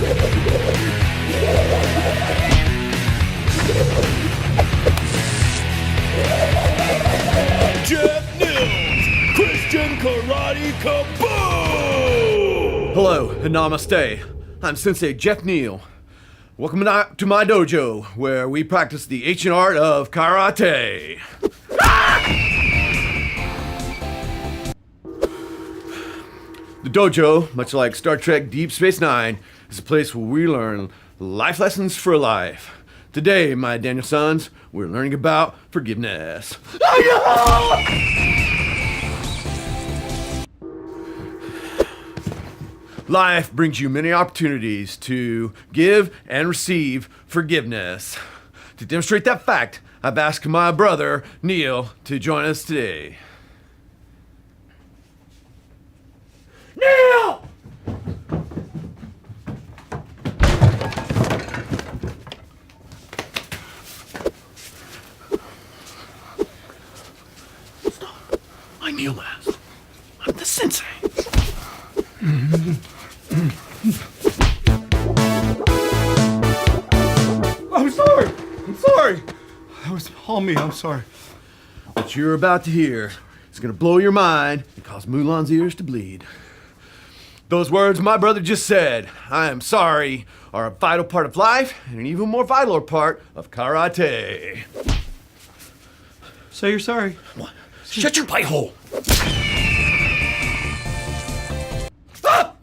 Jeff Mills, Christian Karate Kaboom! Hello and namaste. I'm Sensei Jeff Neal. Welcome to my dojo, where we practice the ancient art of karate. The dojo, much like Star Trek Deep Space Nine, is a place where we learn life lessons for life. Today, my Daniel sons, we're learning about forgiveness. Life brings you many opportunities to give and receive forgiveness. To demonstrate that fact, I've asked my brother, Neil, to join us today. Neil! Stop. I'm Neil last. I'm the sensei. I'm sorry. That was all me. I'm sorry. What you're about to hear is going to blow your mind and cause Mulan's ears to bleed. Those words my brother just said, I am sorry, are a vital part of life and an even more vital part of karate. Say you're sorry. What? Shut your pie hole! Ah!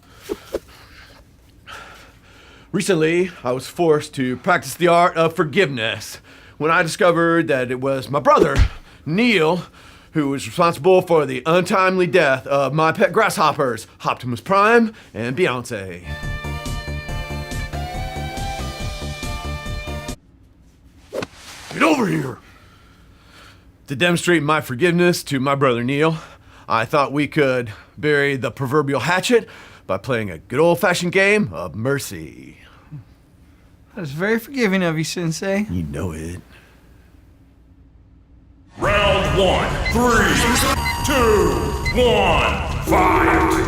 Recently, I was forced to practice the art of forgiveness when I discovered that it was my brother, Neil, who was responsible for the untimely death of my pet grasshoppers, Optimus Prime and Beyonce. Get over here! To demonstrate my forgiveness to my brother Neil, I thought we could bury the proverbial hatchet by playing a good old-fashioned game of mercy. That's very forgiving of you, Sensei. You know it. Round 1, 3, 2, 1, fight!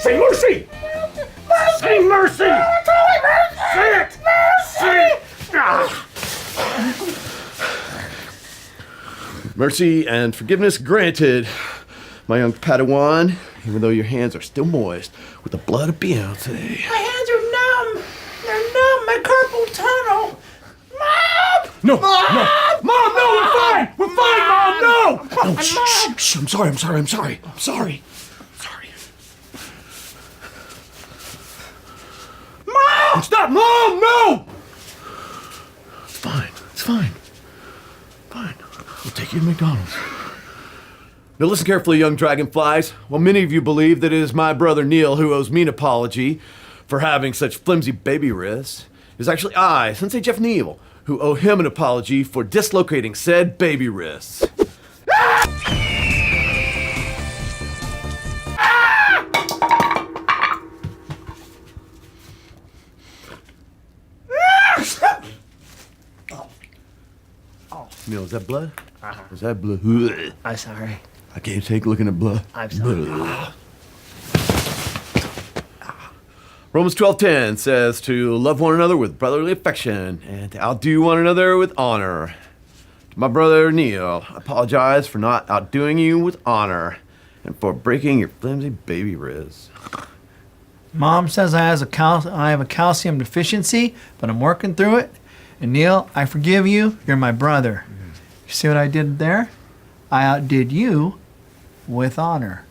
Say mercy! Say mercy! Say it! Say it! Mercy and forgiveness granted, my young Padawan, even though your hands are still moist with the blood of Beyonce. My hands are numb. They're numb. My carpal tunnel. Mom! No, Mom! no, Mom, no, we're fine! We're fine, Mom, no! Mom! No, shh, I'm sorry. Mom! Stop, Mom, no! It's fine. We'll take you to McDonald's. Now listen carefully, young dragonflies. While many of you believe that it is my brother Neil who owes me an apology for having such flimsy baby wrists, it is actually I, Sensei Jeff Neal, who owe him an apology for dislocating said baby wrists. Neil, is that blood? Is that blood? I'm sorry. I can't take looking at blood. I'm sorry. Romans 12:10 says to love one another with brotherly affection and to outdo one another with honor. To my brother Neil, I apologize for not outdoing you with honor and for breaking your flimsy baby wrists. Mom says I have a calcium deficiency, but I'm working through it. And Neil, I forgive you. You're my brother. You see what I did there? I outdid you with honor.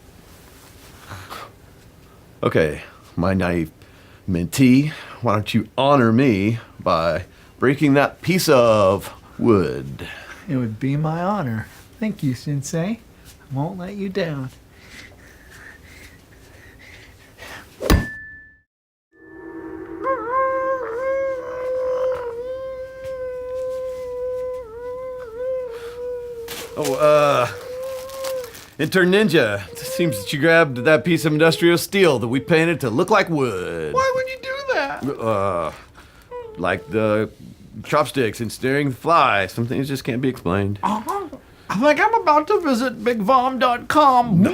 Okay, my naive mentee, why don't you honor me by breaking that piece of wood? It would be my honor. Thank you, Sensei. I won't let you down. Intern Ninja, it seems that you grabbed that piece of industrial steel that we painted to look like wood. Why would you do that? Like the chopsticks and staring the flies. Some things just can't be explained. I think I'm about to visit BigVom.com.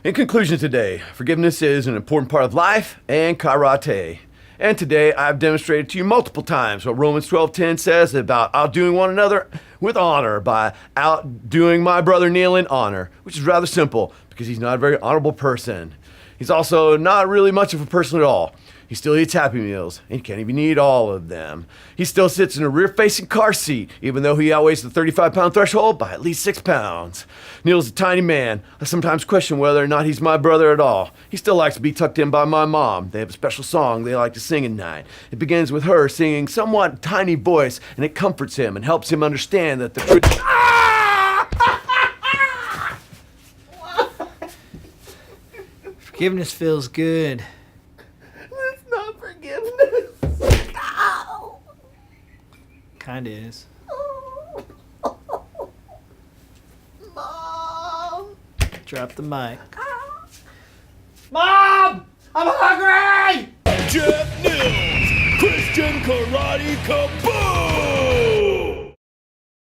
In conclusion today, forgiveness is an important part of life and karate. And today I've demonstrated to you multiple times what Romans 12:10 says about outdoing one another with honor by outdoing my brother Neil in honor, which is rather simple because he's not a very honorable person. He's also not really much of a person at all. He still eats Happy Meals, and he can't even eat all of them. He still sits in a rear-facing car seat, even though he outweighs the 35-pound threshold by at least 6 pounds. Neil's a tiny man. I sometimes question whether or not he's my brother at all. He still likes to be tucked in by my mom. They have a special song they like to sing at night. It begins with her singing a somewhat tiny voice, and it comforts him and helps him understand that the truth... Forgiveness feels good. It's not forgiveness. Ow. Kinda is. Mom. Drop the mic. Mom! I'm hungry!